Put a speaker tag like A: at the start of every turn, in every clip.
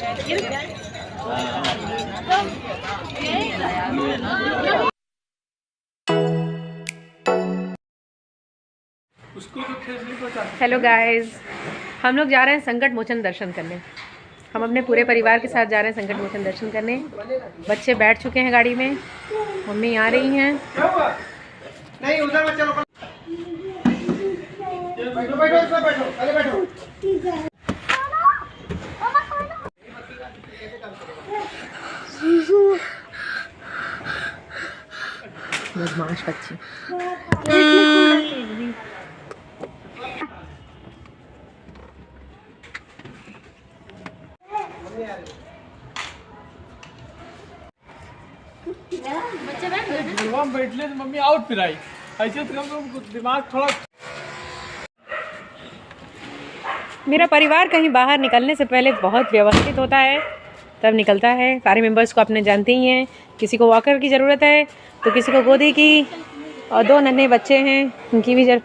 A: Hello guys, हम लोग जा रहे हैं संकट मोचन दर्शन करने। हम अपने पूरे परिवार के साथ जा रहे हैं संकट मोचन दर्शन करने। बच्चे बैठ चुके हैं गाड़ी में, मम्मी आ रही हैं। नहीं उधर मत चलो, बैठो बैठो बैठो, पहले बैठो। बदमाश बच्चे।
B: बैठ ले मम्मी आउट पिराई ऐसे तो दिमाग थोड़ा।
A: मेरा परिवार कहीं बाहर निकलने से पहले बहुत व्यवस्थित होता है, तब निकलता है। सारे मेंबर्स को आपने जानते ही हैं। किसी को वॉकर की ज़रूरत है तो किसी को गोदी की, और 2 नन्हे बच्चे हैं उनकी भी जरूरत।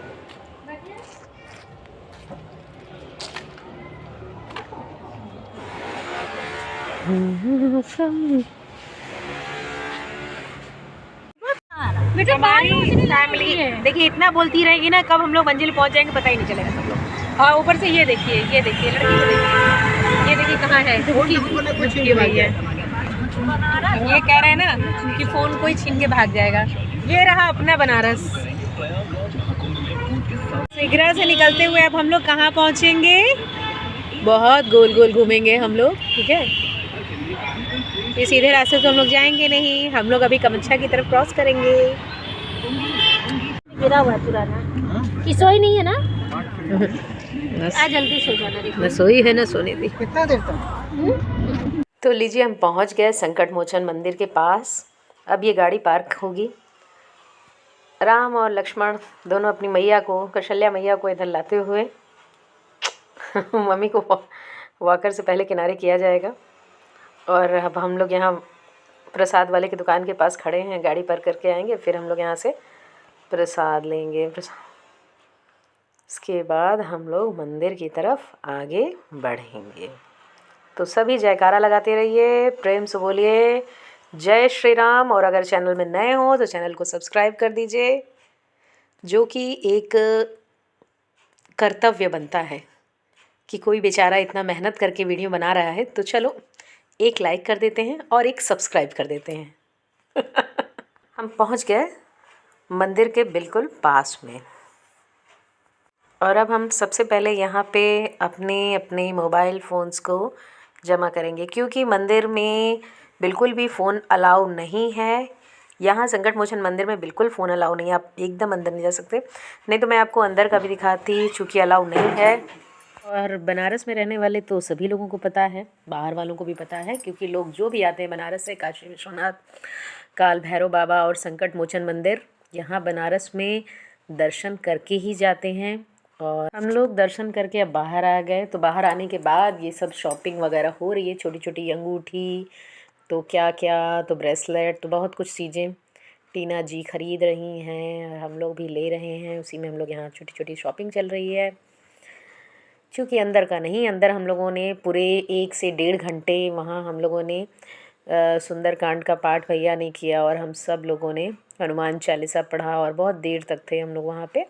A: फैमिली देखिए, इतना बोलती रहेगी ना, कब हम लोग मंजिल पहुंच जाएंगे पता ही नहीं चलेगा सब लोग। और ऊपर से ये देखिए लड़की को देखिए, ये देखिए कहाँ है छुपी हुई है। ये कह रहे हैं ना कि फ़ोन कोई छीन के भाग जाएगा। ये रहा अपना बनारस। सिगरा से निकलते हुए अब हम लोग कहाँ पहुँचेंगे? बहुत गोल गोल घूमेंगे हम लोग, ठीक है। ये सीधे रास्ते से हम लोग जाएंगे नहीं, हम लोग अभी कमच्छा की तरफ क्रॉस करेंगे। गिरा हुआ पुराना, कि सोई नहीं है ना? आ जल्दी सो जाना। न सोई है न सोने दी। कितना देर तक? तो लीजिए, हम पहुंच गए संकट मोचन मंदिर के पास। अब ये गाड़ी पार्क होगी। राम और लक्ष्मण दोनों अपनी मैया को, कौशल्या मैया को इधर लाते हुए मम्मी को वॉकर से पहले किनारे किया जाएगा। और अब हम लोग यहाँ प्रसाद वाले की दुकान के पास खड़े हैं, गाड़ी पार्क करके आएंगे, फिर हम लोग यहाँ से प्रसाद लेंगे। इसके बाद हम लोग मंदिर की तरफ आगे बढ़ेंगे। तो सभी जयकारा लगाते रहिए, प्रेम से बोलिए जय श्री राम। और अगर चैनल में नए हो तो चैनल को सब्सक्राइब कर दीजिए, जो कि एक कर्तव्य बनता है कि कोई बेचारा इतना मेहनत करके वीडियो बना रहा है, तो चलो एक लाइक कर देते हैं और एक सब्सक्राइब कर देते हैं। हम पहुंच गए मंदिर के बिल्कुल पास में। और अब हम सबसे पहले यहाँ पे अपने मोबाइल फ़ोन्स को जमा करेंगे, क्योंकि मंदिर में बिल्कुल भी फ़ोन अलाउ नहीं है। यहाँ संकट मोचन मंदिर में बिल्कुल फ़ोन अलाउ नहीं है, आप एकदम अंदर नहीं जा सकते। नहीं तो मैं आपको अंदर का भी दिखाती, चूँकि अलाउ नहीं है। और बनारस में रहने वाले तो सभी लोगों को पता है, बाहर वालों को भी पता है, क्योंकि लोग जो भी आते हैं बनारस से, काशी विश्वनाथ, काल भैरव बाबा और संकट मोचन मंदिर, यहाँ बनारस में दर्शन करके ही जाते हैं। और हम लोग दर्शन करके अब बाहर आ गए। तो बाहर आने के बाद ये सब शॉपिंग वगैरह हो रही है, छोटी छोटी अंगूठी, तो क्या क्या, तो ब्रेसलेट, तो बहुत कुछ चीज़ें टीना जी खरीद रही हैं और हम लोग भी ले रहे हैं। उसी में हम लोग यहाँ छोटी छोटी शॉपिंग चल रही है। क्योंकि अंदर का नहीं, अंदर हम लोगों ने पूरे 1 से 1.5 घंटे वहाँ हम लोगों ने सुंदरकांड का पाठ भैया ने किया, और हम सब लोगों ने हनुमान चालीसा पढ़ा और बहुत देर तक थे हम लोग वहाँ पे।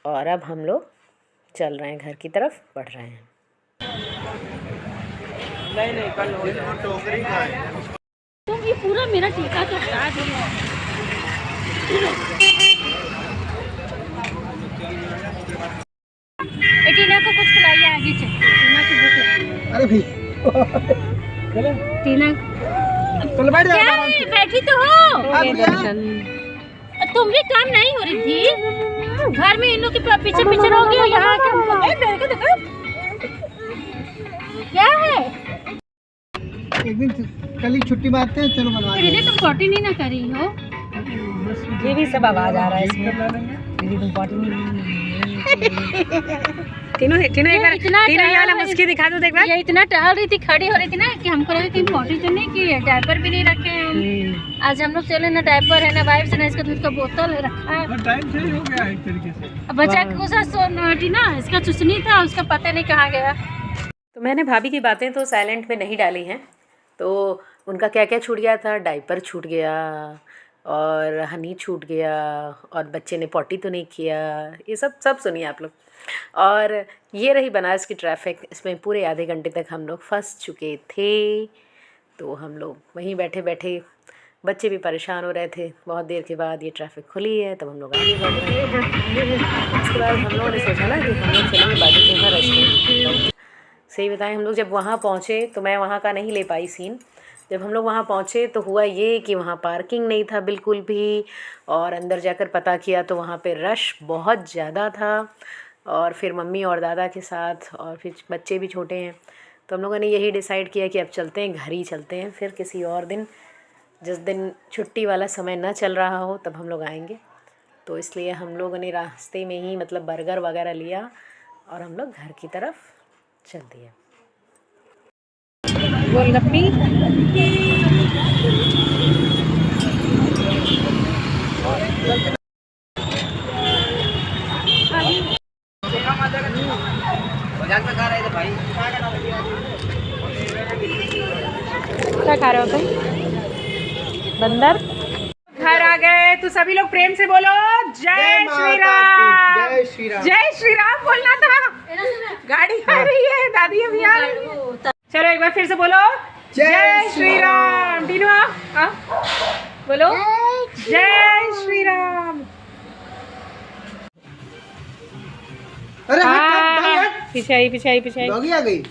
A: और अब हम लोग चल रहे हैं, घर की तरफ बढ़ रहे हैं।
B: नहीं कल
C: तुम ये पूरा मेरा टीका तो हटा दिया। टीना को कुछ खिलाइए आगे से, टीना की भूख लगी।
B: अरे भी
C: टीना
B: चल बैठ जा,
C: बैठी तो हो। तुम भी काम नहीं हो रही थी घर में, इन लोग के पीछे पीछे रहोगी और यहाँ क्या है?
B: एक दिन कल ही छुट्टी मारते हैं, चलो बनवा
C: दीदी तुम पॉटी नहीं ना करी हो।
A: ये भी सब आवाज़ आ रहा है इसमें। दीदी तुम पॉटी नहीं तीनों ये वाला मुस्की दिखा दो, देख।
C: ये इतना टहल रही थी, खड़ी हो रही थी ना, कि हमको लगा कि पॉटी तो नहीं की है, डायपर भी नहीं रखे हैं। आज हम लोग चले ना, डायपर है ना, वाइफ से ना, इसका दूध का बोतल है रखा है।
B: टाइम सही हो गया एक तरीके से।
C: बच्चा को ना, इसका चुसनी था, उसका पता नहीं कहाँ गया।
A: तो मैंने भाभी की बातें तो साइलेंट में नहीं डाली हैं। तो उनका क्या क्या छूट गया था, डायपर छूट गया और हनी छूट गया और बच्चे ने पॉटी तो नहीं किया, ये सब सब सुनिए आप लोग। और ये रही बनारस की ट्रैफिक, इसमें पूरे आधे घंटे तक हम लोग फंस चुके थे। तो हम लोग वहीं बैठे बैठे, बच्चे भी परेशान हो रहे थे। बहुत देर के बाद ये ट्रैफिक खुली है, तब हम लोग आगे बढ़ रहे हैं। उसके बाद हम लोगों ने सोचा ना कि हम लोग चलेंगे बाजू के घर रेस्टोरेंट। सही बताएं, हम लोग जब वहाँ पहुँचे तो मैं वहाँ का नहीं ले पाई सीन। जब हम लोग वहाँ पहुँचे तो हुआ ये कि वहाँ पार्किंग नहीं था बिल्कुल भी, और अंदर जाकर पता किया तो वहाँ पे रश बहुत ज़्यादा था। और फिर मम्मी और दादा के साथ, और फिर बच्चे भी छोटे हैं, तो हम लोगों ने यही डिसाइड किया कि अब चलते हैं, घर ही चलते हैं। फिर किसी और दिन, जिस दिन छुट्टी वाला समय न चल रहा हो, तब हम लोग आएंगे। तो इसलिए हम लोगों ने रास्ते में ही मतलब बर्गर वगैरह लिया और हम लोग घर की तरफ चल दिए। गोलगप्पी क्या खा रहे हो तुम? बंदर। घर आ गए तो सभी लोग प्रेम से बोलो जय श्री राम।
B: जय श्री राम।
A: जय श्री राम बोलना था। गाड़ी आ रही है, दादी अभी आ रही है। चलो एक बार फिर से बोलो जय श्री राम। टीनू आओ, बोलो जय श्री राम।
B: अरे
A: हाँ, पीछे आई पीछे आई पीछे आई।
B: डॉगी आ गई।